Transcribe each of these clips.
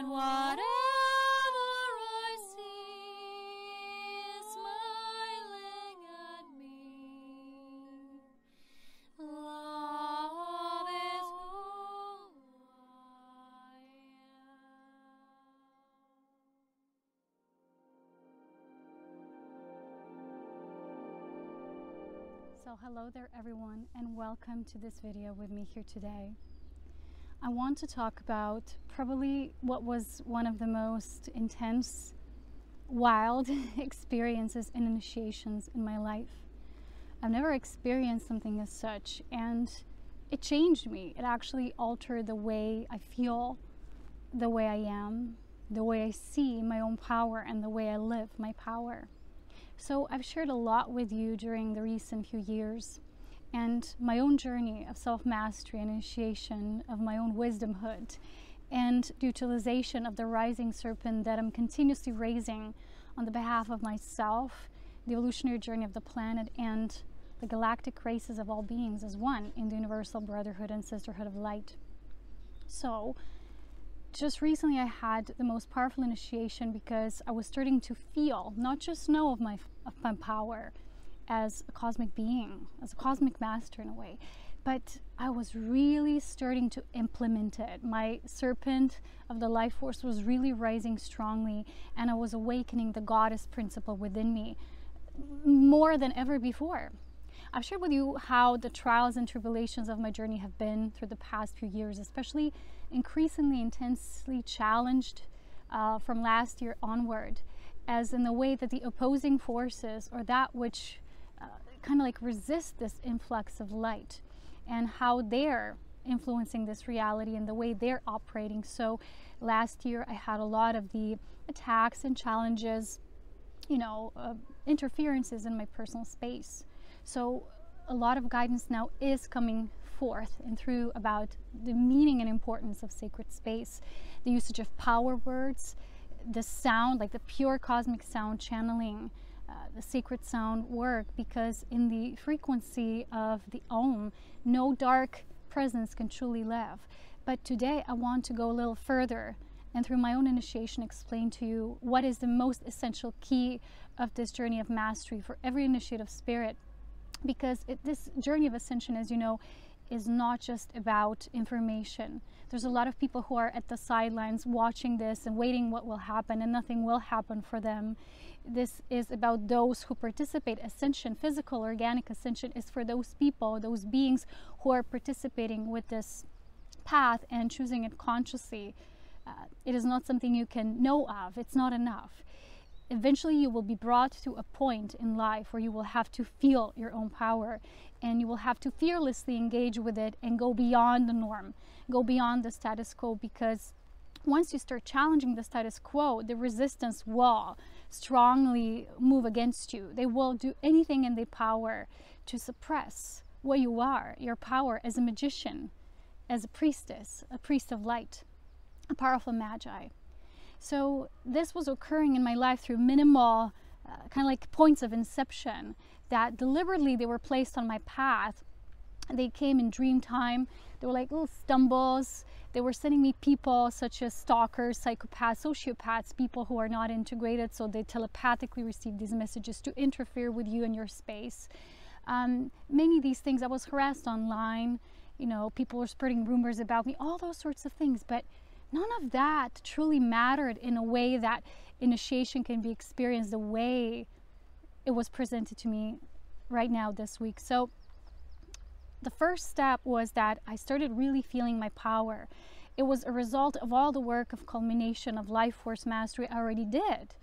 that whatever I see is smiling at me. Love is who I am. So hello there everyone, and welcome to this video with me here today. I want to talk about probably what was one of the most intense, wild experiences and initiations in my life. I've never experienced something as such, and it changed me. It actually altered the way I feel, the way I am, the way I see my own power, and the way I live my power. So I've shared a lot with you during the recent few years, and my own journey of self-mastery and initiation of my own wisdomhood, and the utilization of the rising serpent that I'm continuously raising on the behalf of myself, the evolutionary journey of the planet, and the galactic races of all beings as one in the universal brotherhood and sisterhood of light. So just recently I had the most powerful initiation because I was starting to feel, not just know of my power as a cosmic being, as a cosmic master in a way, but I was really starting to implement it. My serpent of the life force was really rising strongly, and I was awakening the goddess principle within me more than ever before. I've shared with you how the trials and tribulations of my journey have been through the past few years, especially increasingly intensely challenged from last year onward, as in the way that the opposing forces, or that which kind of like resist this influx of light, and how they're influencing this reality and the way they're operating. So last year I had a lot of the attacks and challenges, interferences in my personal space. So a lot of guidance now is coming forth and through about the meaning and importance of sacred space, the usage of power words, the sound, like the pure cosmic sound channeling, the sacred sound work, because in the frequency of the Om, no dark presence can truly live. But today I want to go a little further, and through my own initiation explain to you what is the most essential key of this journey of mastery for every initiative spirit. Because this journey of ascension, as you know, is not just about information. There's a lot of people who are at the sidelines watching this and waiting what will happen, and nothing will happen for them. This is about those who participate. Ascension, physical, organic ascension, is for those people, those beings who are participating with this path and choosing it consciously. It is not something you can know of. It's not enough. Eventually you will be brought to a point in life where you will have to feel your own power, and you will have to fearlessly engage with it and go beyond the norm, go beyond the status quo, because once you start challenging the status quo, the resistance will strongly move against you. They will do anything in their power to suppress what you are, your power as a magician, as a priestess, a priest of light, a powerful magi. So this was occurring in my life through minimal kind of like points of inception that deliberately they were placed on my path. They came in dream time. They were like little stumbles. They were sending me people such as stalkers, psychopaths, sociopaths, people who are not integrated, so they telepathically receive these messages to interfere with you and your space. Many of these things, I was harassed online, people were spreading rumors about me, all those sorts of things, but none of that truly mattered in a way that initiation can be experienced the way it was presented to me right now this week. So the first step was that I started really feeling my power. It was a result of all the work of culmination of life force mastery I already did.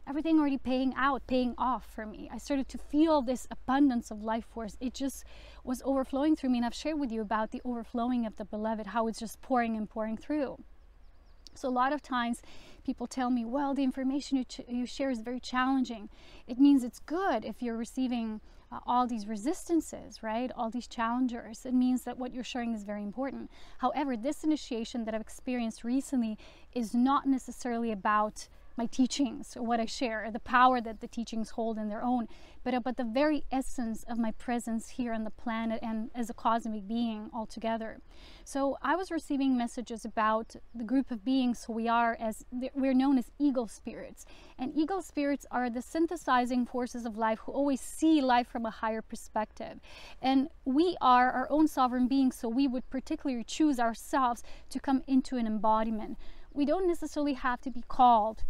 Everything already paying off for me. I started to feel this abundance of life force. It just was overflowing through me, and I've shared with you about the overflowing of the beloved, how it's just pouring and pouring through. So a lot of times people tell me, well, the information you share is very challenging. It means it's good if you're receiving all these resistances, right? All these challengers. It means that what you're sharing is very important. However, this initiation that I've experienced recently is not necessarily about my teachings or what I share, the power that the teachings hold in their own, but the very essence of my presence here on the planet and as a cosmic being altogether. So I was receiving messages about the group of beings who we're known as eagle spirits. And eagle spirits are the synthesizing forces of life who always see life from a higher perspective. And we are our own sovereign beings, so we would particularly choose ourselves to come into an embodiment. We don't necessarily have to be called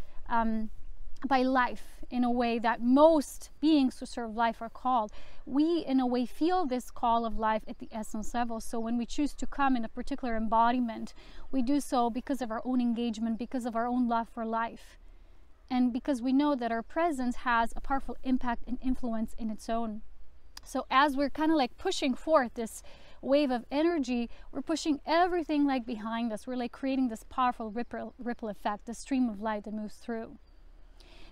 by life in a way that most beings who serve life are called. We in a way feel this call of life at the essence level. So when we choose to come in a particular embodiment, we do so because of our own engagement, because of our own love for life, and because we know that our presence has a powerful impact and influence in its own. So as we're kind of like pushing forth this wave of energy, we're pushing everything like behind us. We're like creating this powerful ripple effect, the stream of light that moves through.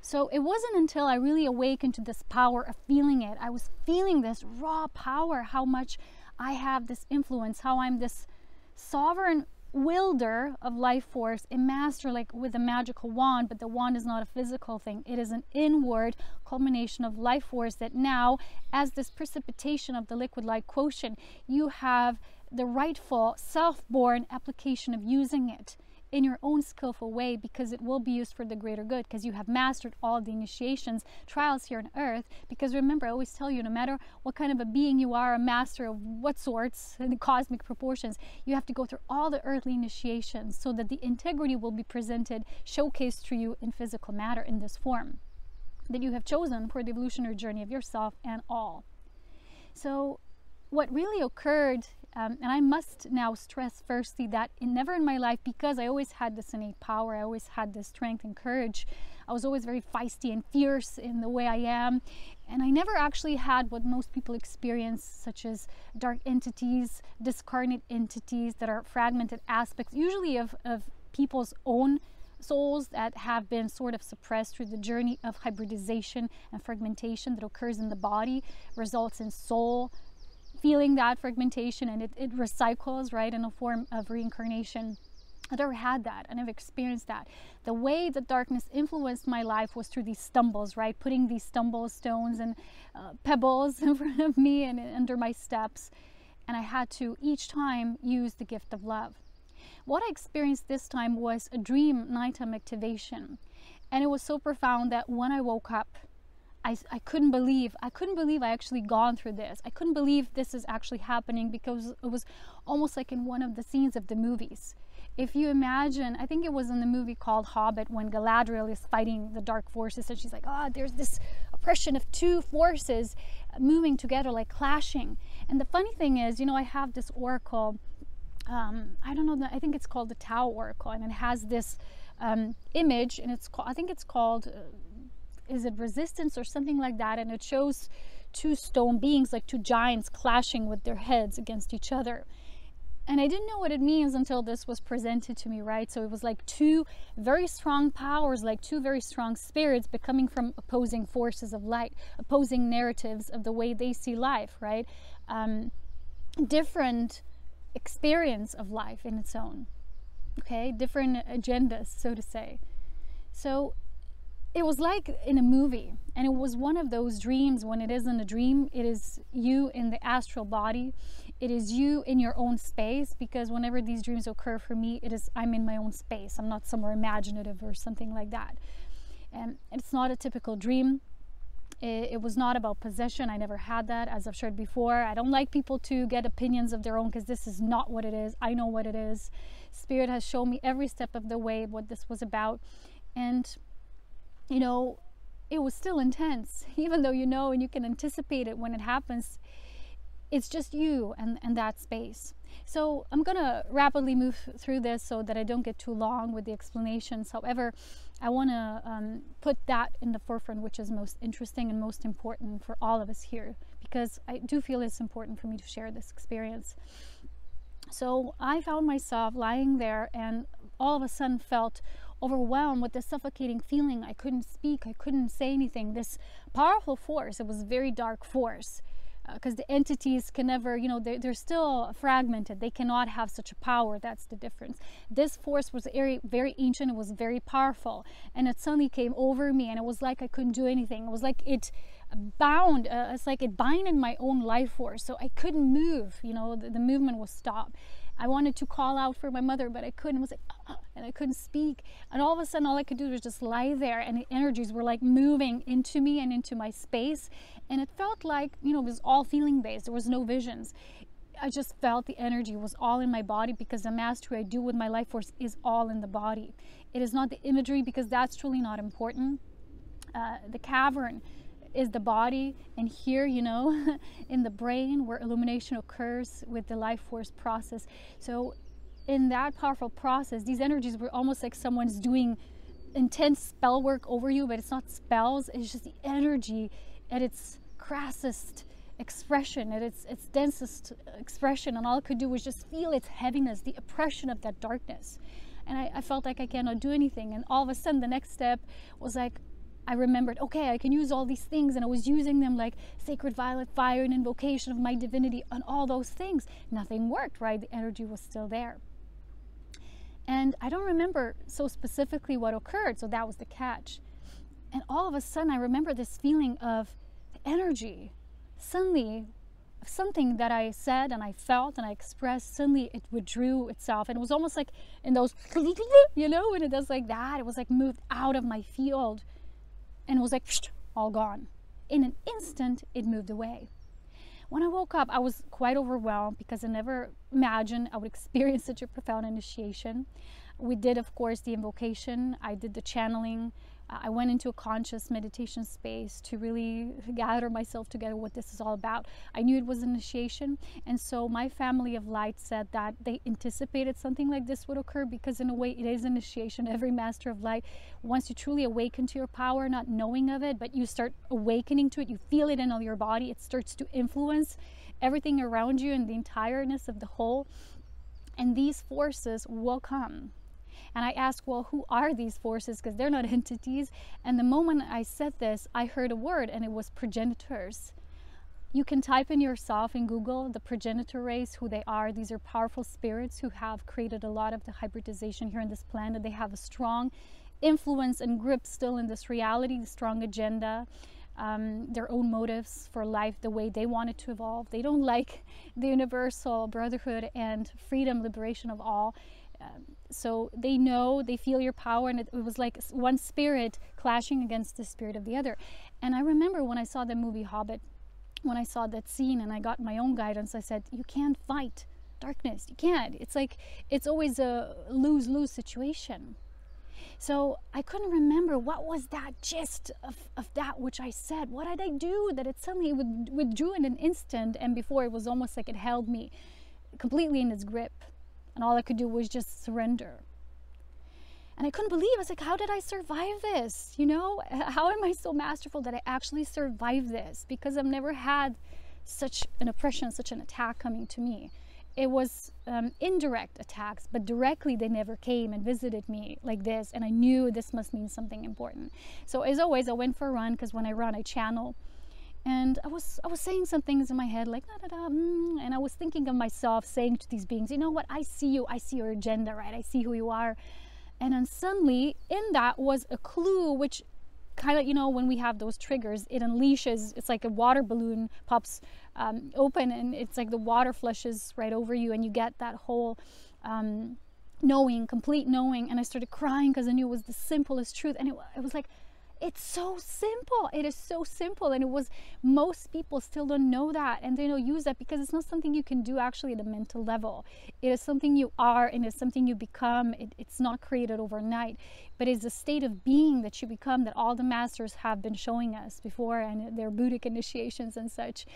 So it wasn't until I really awakened to this power of feeling it. I was feeling this raw power, how much I have this influence, how I'm this sovereign wielder of life force, a master like with a magical wand, but the wand is not a physical thing. It is an inward culmination of life force that now, as this precipitation of the liquid light quotient, you have the rightful self-born application of using it in your own skillful way, because it will be used for the greater good, because you have mastered all the initiations, trials here on earth. Because remember, I always tell you, no matter what kind of a being you are, a master of what sorts, in the cosmic proportions, you have to go through all the earthly initiations so that the integrity will be presented, showcased to you in physical matter in this form that you have chosen for the evolutionary journey of yourself and all. So what really occurred, and I must now stress firstly that never in my life, because I always had this innate power, I always had this strength and courage, I was always very feisty and fierce in the way I am, and I never actually had what most people experience, such as dark entities, discarnate entities that are fragmented aspects, usually of people's own souls that have been sort of suppressed through the journey of hybridization and fragmentation that occurs in the body, results in soul feeling that fragmentation, and it recycles, right, in a form of reincarnation. I never had that. I never experienced that. The way that darkness influenced my life was through these stumbles, right, putting these stumble stones and pebbles in front of me and under my steps, and I had to each time use the gift of love. What I experienced this time was a dream nighttime activation, and it was so profound that when I woke up, I couldn't believe I actually gone through this. I couldn't believe this is actually happening, because it was almost like in one of the scenes of the movies. If you imagine, I think it was in the movie called Hobbit, when Galadriel is fighting the dark forces, and she's like, there's this oppression of two forces moving together, like clashing. And the funny thing is, I have this oracle, I don't know, I think it's called the Tau Oracle, and it has this image, and I think it's called is it resistance or something like that, and it shows two stone beings, like two giants, clashing with their heads against each other. And I didn't know what it means until this was presented to me, right? So it was like two very strong powers, like two very strong spirits, but coming from opposing forces of light, opposing narratives of the way they see life, right? Different experience of life in its own, okay? Different agendas, so to say. So it was like in a movie, and it was one of those dreams. When it isn't a dream, it is you in the astral body. It is you in your own space, because whenever these dreams occur for me, I'm in my own space. I'm not somewhere imaginative or something like that. And it's not a typical dream. It was not about possession. I never had that, as I've shared before. I don't like people to get opinions of their own, because this is not what it is. I know what it is. Spirit has shown me every step of the way what this was about. And it was still intense, even though and you can anticipate it when it happens. It's just you and that space. So I'm gonna rapidly move through this so that I don't get too long with the explanations. However, I want to put that in the forefront, which is most interesting and most important for all of us here, because I do feel it's important for me to share this experience. So I found myself lying there, and all of a sudden felt overwhelmed with this suffocating feeling. I couldn't speak, I couldn't say anything. This powerful force, it was a very dark force, because the entities can never, you know, they're still fragmented. They cannot have such a power. That's the difference. This force was very, very ancient. It was very powerful, and it suddenly came over me, and it was like I couldn't do anything. It was like it bound, it's like it binded my own life force, so I couldn't move. You know, the movement was stopped. I wanted to call out for my mother, but I couldn't. It was like, and I couldn't speak. And all of a sudden, all I could do was just lie there, and the energies were like moving into me and into my space. And it felt like, you know, it was all feeling based. There was no visions. I just felt the energy was all in my body, because the mastery I do with my life force is all in the body. It is not the imagery, because that's truly not important. The cavern is the body, and here, you know, in the brain where illumination occurs with the life force process. So in that powerful process, these energies were almost like someone's doing intense spell work over you, but it's not spells, it's just the energy at its crassest expression, at its densest expression, and all I could do was just feel its heaviness, the oppression of that darkness. And I felt like I cannot do anything. And all of a sudden, the next step was like, I remembered, okay, I can use all these things, and I was using them like sacred violet fire and invocation of my divinity and all those things. Nothing worked, right? The energy was still there. And I don't remember so specifically what occurred, so that was the catch. And all of a sudden, I remember this feeling of the energy. Suddenly, something that I said and I felt and I expressed, suddenly it withdrew itself. And it was almost like in those, you know, when it does like that, it was like moved out of my field. And it was like, all gone. In an instant, it moved away. When I woke up, I was quite overwhelmed, because I never imagined I would experience such a profound initiation. We did, of course, the invocation. I did the channeling. I went into a conscious meditation space to really gather myself together what this is all about. I knew it was initiation, and so my family of light said that they anticipated something like this would occur, because in a way it is initiation. Every master of light, once you truly awaken to your power, not knowing of it, but you start awakening to it, you feel it in all your body, it starts to influence everything around you and the entireness of the whole, and these forces will come. And I asked, well, who are these forces? Because they're not entities. And the moment I said this, I heard a word, and it was progenitors. You can type in yourself in Google the progenitor race, who they are. These are powerful spirits who have created a lot of the hybridization here on this planet. They have a strong influence and grip still in this reality, the strong agenda, their own motives for life, the way they want it to evolve. They don't like the universal brotherhood and freedom, liberation of all. So they know, they feel your power, and it was like one spirit clashing against the spirit of the other. And I remember when I saw the movie Hobbit, when I saw that scene and I got my own guidance, I said, you can't fight darkness. You can't. It's like, it's always a lose-lose situation. So I couldn't remember what was that gist of that which I said. What did I do that it suddenly withdrew in an instant, and before it was almost like it held me completely in its grip. And all I could do was just surrender. And I couldn't believe, I was like, how did I survive this? You know, how am I so masterful that I actually survived this? Because I've never had such an oppression, such an attack coming to me. It was indirect attacks, but directly they never came and visited me like this. And I knew this must mean something important. So as always, I went for a run, because when I run, I channel. And I was saying some things in my head like, da, da, da, and I was thinking of myself saying to these beings, you know what, I see you, I see your agenda, right? I see who you are. And then suddenly in that was a clue, which kind of, you know, when we have those triggers, it unleashes, it's like a water balloon pops open, and it's like the water flushes right over you, and you get that whole knowing, complete knowing. And I started crying, because I knew it was the simplest truth. And it was like, it's so simple. It is so simple. And it was, most people still don't know that, and they don't use that, because it's not something you can do actually at a mental level. It is something you are, and it's something you become. It's not created overnight, but it's a state of being that you become, that all the masters have been showing us before, and their Buddhic initiations and such.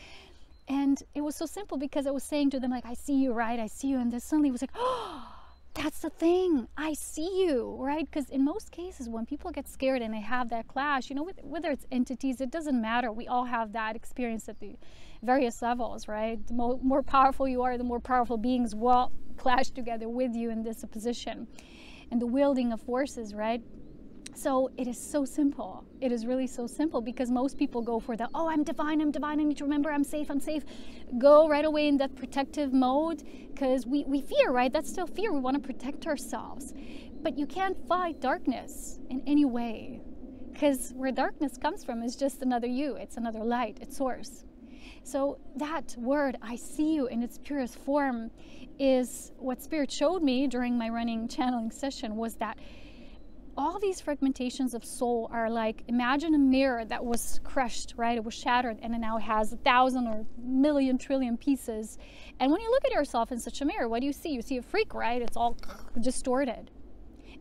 And it was so simple, because I was saying to them like, I see you, right? I see you. And then suddenly it was like, oh, that's the thing, I see you, right? Because in most cases, when people get scared and they have that clash, you know, whether it's entities, it doesn't matter. We all have that experience at the various levels, right? The more powerful you are, the more powerful beings will clash together with you in this position. And the wielding of forces, right? So it is so simple. It is really so simple, because most people go for the, oh, I'm divine, I need to remember, I'm safe. Go right away in that protective mode, because we fear, right? That's still fear. We want to protect ourselves. But you can't fight darkness in any way, because where darkness comes from is just another you. It's another light, it's source. So that word, I see you, in its purest form, is what Spirit showed me during my running channeling session, was that all these fragmentations of soul are like, imagine a mirror that was crushed, right? It was shattered, and it now has 1,000 or million trillion pieces. And when you look at yourself in such a mirror, what do you see? You see a freak, right? It's all distorted.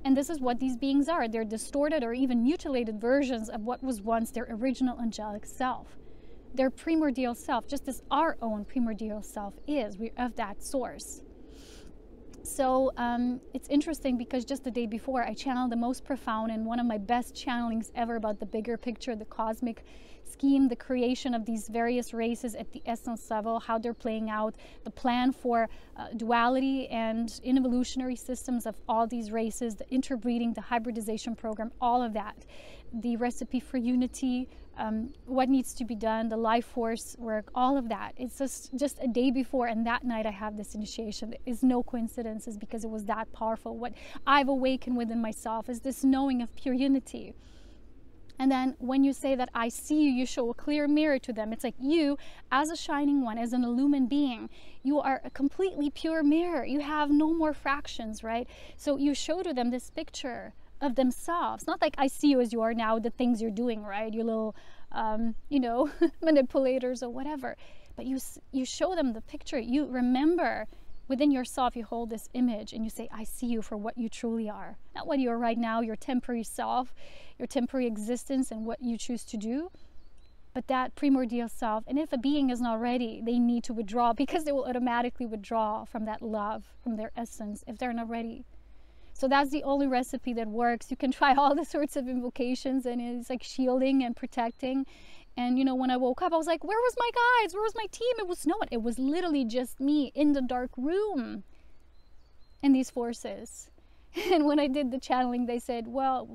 And this is what these beings are. They're distorted or even mutilated versions of what was once their original angelic self, their primordial self, just as our own primordial self is. We're of that source. So it's interesting, because just the day before, I channeled the most profound and one of my best channelings ever about the bigger picture, the cosmic scheme, the creation of these various races at the essence level, how they're playing out, the plan for duality and evolutionary systems of all these races, the interbreeding, the hybridization program, all of that, the recipe for unity, what needs to be done, the life force work, all of that. It's just a day before, and that night I have this initiation. It is no coincidences, because it was that powerful. What I've awakened within myself is this knowing of pure unity. And then when you say that I see you, you show a clear mirror to them. It's like you, as a shining one, as an illumined being, you are a completely pure mirror. You have no more fractions, right? So you show to them this picture of themselves. Not like I see you as you are now, the things you're doing, right? You little, manipulators or whatever. But you show them the picture. You remember within yourself, you hold this image and you say, I see you for what you truly are. Not what you are right now, your temporary self, your temporary existence and what you choose to do, but that primordial self. And if a being is not ready, they need to withdraw, because they will automatically withdraw from that love, from their essence, if they're not ready. So that's the only recipe that works. You can try all the sorts of invocations, and it's like shielding and protecting. And when I woke up, I was like, where was my guides? Where was my team? It was no one. It was literally just me in the dark room and these forces. And when I did the channeling, they said, well,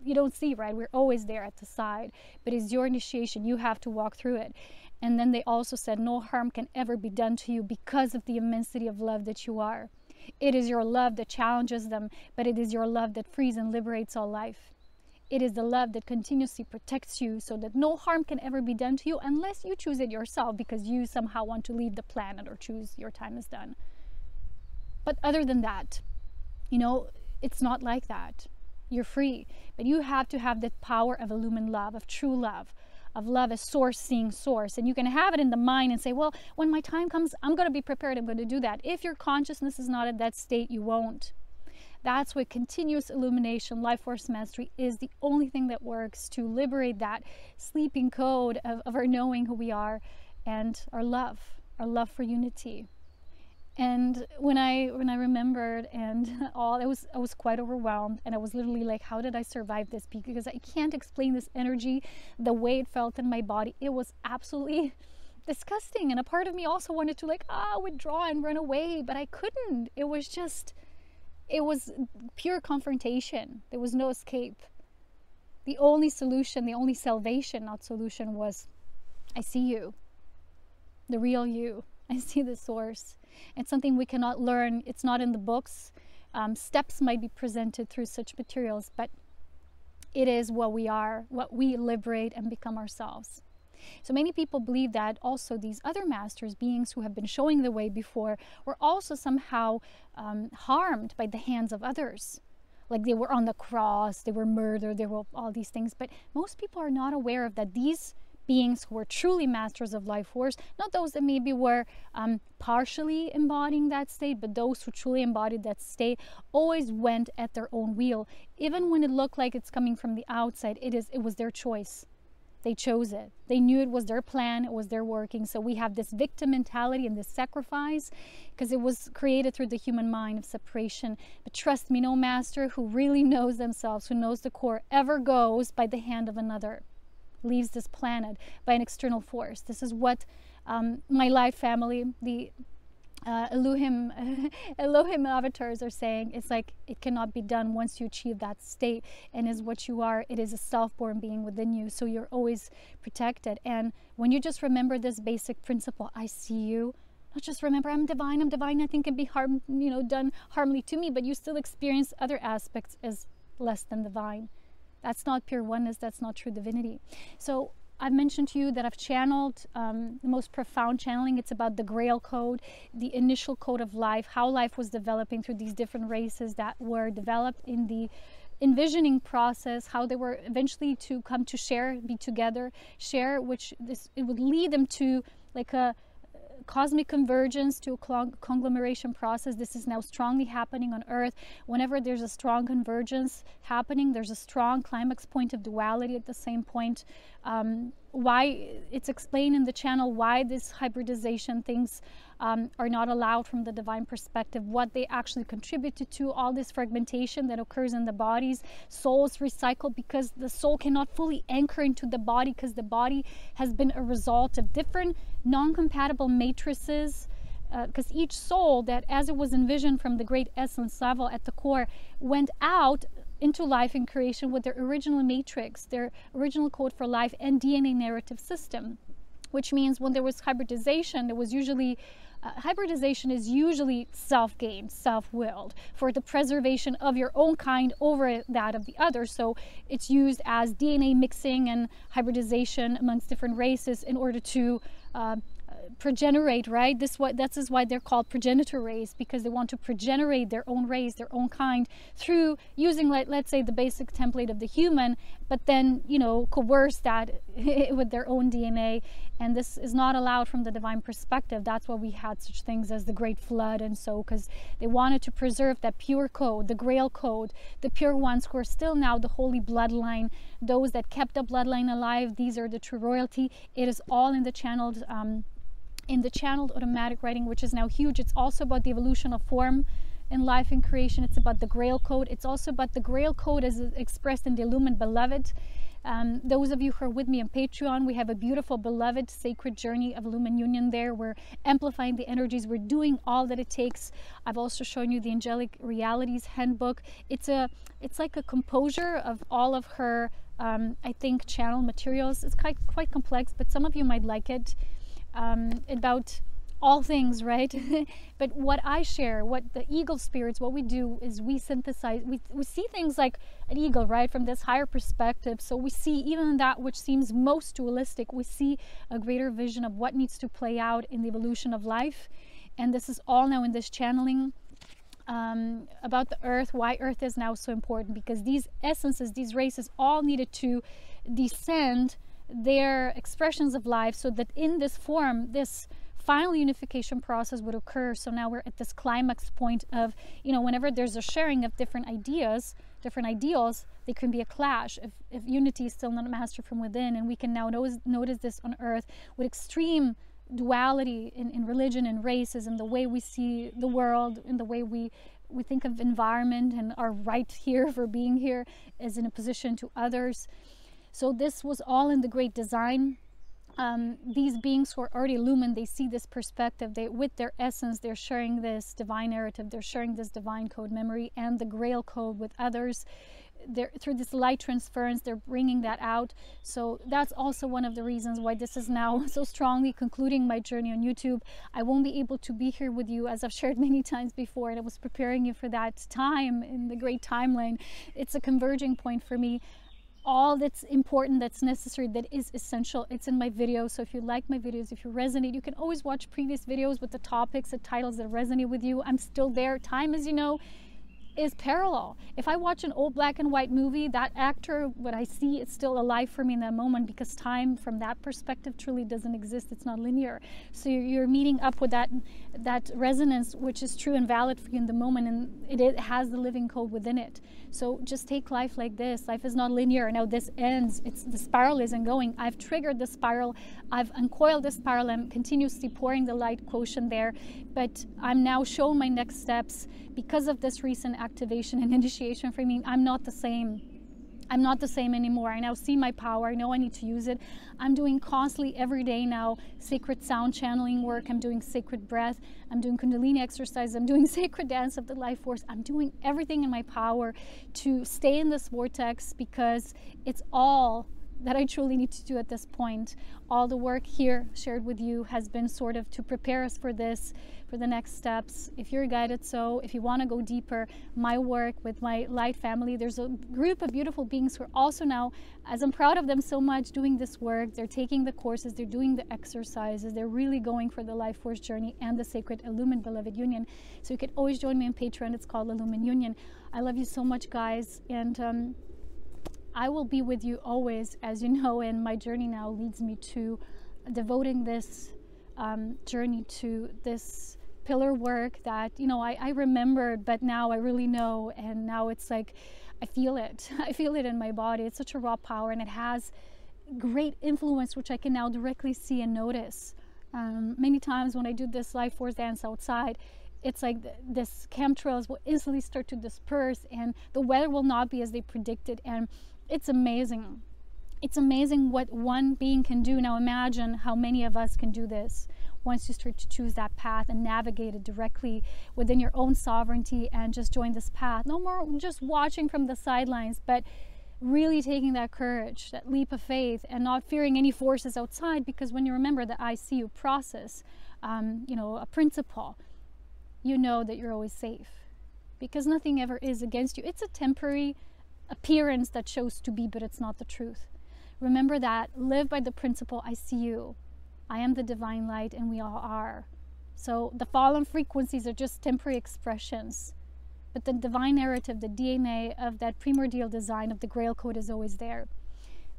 you don't see, right? We're always there at the side, but it's your initiation. You have to walk through it. And then they also said, no harm can ever be done to you because of the immensity of love that you are. It is your love that challenges them, but it is your love that frees and liberates all life. It is the love that continuously protects you, so that no harm can ever be done to you unless you choose it yourself, because you somehow want to leave the planet or choose your time is done. But other than that, it's not like that. You're free, but you have to have the power of illumined love, of true love, of love as source seeing source. And you can have it in the mind and say, well, when my time comes, I'm going to be prepared, I'm going to do that. If your consciousness is not at that state, you won't. That's why continuous illumination, life force mastery, is the only thing that works to liberate that sleeping code of our knowing who we are, and our love for unity. And when I remembered and all, I was quite overwhelmed, and I was literally like, how did I survive this? Because I can't explain this energy, the way it felt in my body. It was absolutely disgusting. And a part of me also wanted to withdraw and run away, but I couldn't. It was pure confrontation. There was no escape. The only solution, the only salvation, not solution, was, I see you, the real you. I see the source. It's something we cannot learn. It's not in the books. Steps might be presented through such materials, but it is what we are, what we liberate and become ourselves. So many people believe that also these other masters, beings who have been showing the way before, were also somehow harmed by the hands of others. Like they were on the cross, they were murdered, there were all these things. But most people are not aware of that. These beings who were truly masters of life force, not those that maybe were partially embodying that state, but those who truly embodied that state, always went at their own will. Even when it looked like it's coming from the outside, it was their choice. They chose it. They knew it was their plan, it was their working. So we have this victim mentality and this sacrifice because it was created through the human mind of separation. But trust me, no master who really knows themselves, who knows the core, ever goes by the hand of another, leaves this planet by an external force. This is what my light family, the Elohim, Elohim avatars are saying it's like it cannot be done once you achieve that state, and is what you are. It is a self-born being within you, so you're always protected. And when you just remember this basic principle, I see you. Not just remember I'm divine, nothing can be harm, done harmly to me, but you still experience other aspects as less than divine. That's not pure oneness, that's not true divinity. So I've mentioned to you that I've channeled the most profound channeling. It's about the Grail Code, the initial code of life, how life was developing through these different races that were developed in the envisioning process, how they were eventually to come to share, be together, share, which it would lead them to like a cosmic convergence, to a conglomeration process. This is now strongly happening on Earth. Whenever there's a strong convergence happening, there's a strong climax point of duality at the same point. Why it's explained in the channel why this hybridization things are not allowed from the divine perspective, what they actually contributed to all this fragmentation that occurs in the bodies. Souls recycle because the soul cannot fully anchor into the body, because the body has been a result of different non-compatible matrices, because each soul that, as it was envisioned from the great essence level at the core, went out into life and creation with their original matrix, their original code for life and DNA narrative system. Which means when there was hybridization, there was usually hybridization is usually self-gained, self-willed, for the preservation of your own kind over that of the other. So it's used as DNA mixing and hybridization amongst different races in order to progenerate, right? That is why they're called progenitor race, because they want to progenerate their own race, their own kind, through using, let's say, the basic template of the human, but then, coerce that with their own DNA. And this is not allowed from the divine perspective. That's why we had such things as the Great Flood, and so, because they wanted to preserve that pure code, the Grail Code, the pure ones who are still now the holy bloodline, those that kept the bloodline alive. These are the true royalty. It is all in the channeled automatic writing, which is now huge. It's also about the evolution of form in life and creation. It's about the Grail Code. It's also about the Grail Code as expressed in the Illumined Beloved. Those of you who are with me on Patreon, we have a beautiful beloved sacred journey of Illumined Union there. We're amplifying the energies. We're doing all that it takes. I've also shown you the Angelic Realities Handbook. It's like a composure of all of her, I think, channel materials. It's quite complex, but some of you might like it. About all things, right? But what I share, what the eagle spirits, what we do is we synthesize, we see things like an eagle, right, from this higher perspective. So we see even that which seems most dualistic, we see a greater vision of what needs to play out in the evolution of life. And this is all now in this channeling about the Earth, why Earth is now so important, because these essences, these races all needed to descend their expressions of life so that in this form, this final unification process would occur. So now we're at this climax point of, whenever there's a sharing of different ideas, different ideals, there can be a clash if unity is still not mastered from within. And we can now notice this on Earth with extreme duality in religion and races, and the way we see the world, and the way we think of environment and our right here for being here as in opposition to others. So this was all in the great design. These beings who are already illumined, they see this perspective. With their essence, they're sharing this divine narrative. They're sharing this divine code memory and the Grail Code with others. Through this light transference, they're bringing that out. So that's also one of the reasons why this is now so strongly concluding my journey on YouTube. I won't be able to be here with you, as I've shared many times before, and I was preparing you for that time in the great timeline. It's a converging point for me. All that's important, that's necessary, that is essential, it's in my videos. So if you like my videos, if you resonate, you can always watch previous videos with the topics, the titles that resonate with you. I'm still there. Time, as you know, is parallel. If I watch an old black and white movie, that actor, what I see, it's still alive for me in that moment, because time from that perspective truly doesn't exist. It's not linear. So you're meeting up with that resonance, which is true and valid for you in the moment, and it has the living code within it. So just take life like this. Life is not linear. Now this ends. The spiral isn't going. I've triggered the spiral. I've uncoiled the spiral. I'm continuously pouring the light quotient there, but I'm now showing my next steps. Because of this recent activation and initiation for me, I'm not the same. I'm not the same anymore. I now see my power. I know I need to use it. I'm doing constantly every day now sacred sound channeling work. I'm doing sacred breath. I'm doing Kundalini exercises. I'm doing sacred dance of the life force. I'm doing everything in my power to stay in this vortex, because it's all that I truly need to do at this point. All the work here shared with you has been sort of to prepare us for this, for the next steps. If you're guided so, if you want to go deeper, my work with my light family, there's a group of beautiful beings who are also now, as I'm proud of them so much, doing this work. They're taking the courses, they're doing the exercises, they're really going for the life force journey and the sacred Illumined Beloved Union. So you can always join me on Patreon. It's called Illumined Union. I love you so much, guys, and I will be with you always, as you know, and my journey now leads me to devoting this journey to this pillar work that, you know, I remembered, but now I really know, and now it's like, I feel it. I feel it in my body. It's such a raw power, and it has great influence, which I can now directly see and notice. Many times when I do this life force dance outside, it's like this chemtrails will instantly start to disperse, and the weather will not be as they predicted, and it's amazing. It's amazing what one being can do. Now imagine how many of us can do this once you start to choose that path and navigate it directly within your own sovereignty and just join this path. No more just watching from the sidelines, but really taking that courage, that leap of faith, and not fearing any forces outside, because when you remember the ICU process, you know, a principle, you know that you're always safe, because nothing ever is against you. It's a temporary appearance that shows to be, but it's not the truth. Remember that. Live by the principle, I see you. I am the divine light, and we all are. So the fallen frequencies are just temporary expressions, but the divine narrative, the DNA of that primordial design of the Grail Code is always there.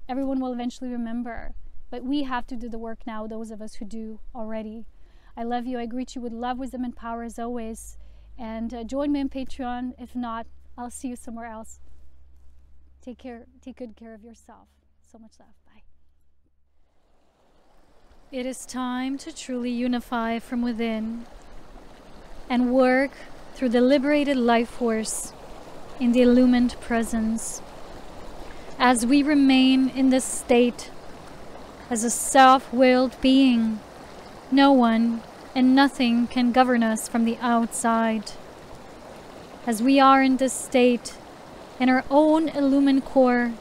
Everyone will eventually remember, but we have to do the work now, those of us who do already. I love you. I greet you with love, wisdom, and power as always. And join me on Patreon. If not, I'll see you somewhere else. Take care. Take good care of yourself. So much love. Bye. It is time to truly unify from within and work through the liberated life force in the illumined presence. As we remain in this state as a self-willed being, no one and nothing can govern us from the outside. As we are in this state in our own illumined core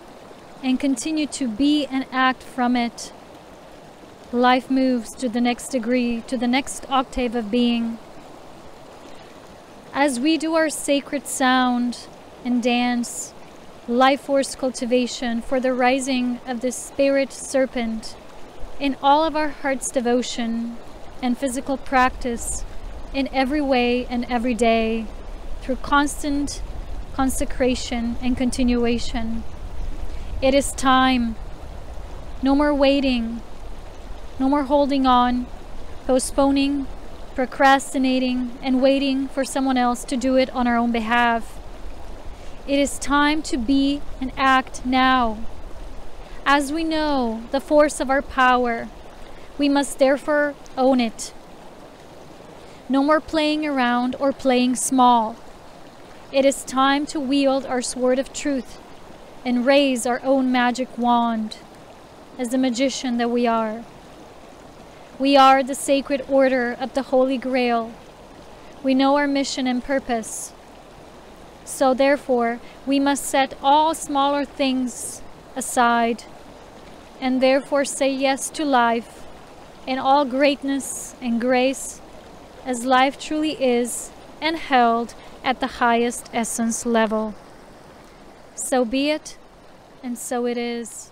and continue to be and act from it, life moves to the next degree, to the next octave of being. As we do our sacred sound and dance, life force cultivation for the rising of the spirit serpent in all of our heart's devotion and physical practice in every way and every day, through constant consecration and continuation. It is time. No more waiting. No more holding on, postponing, procrastinating, and waiting for someone else to do it on our own behalf. It is time to be and act now. As we know the force of our power, we must therefore own it. No more playing around or playing small. It is time to wield our sword of truth and raise our own magic wand as the magician that we are. We are the sacred order of the Holy Grail. We know our mission and purpose. So therefore, we must set all smaller things aside and therefore say yes to life in all greatness and grace as life truly is and held at the highest essence level. So be it, and so it is.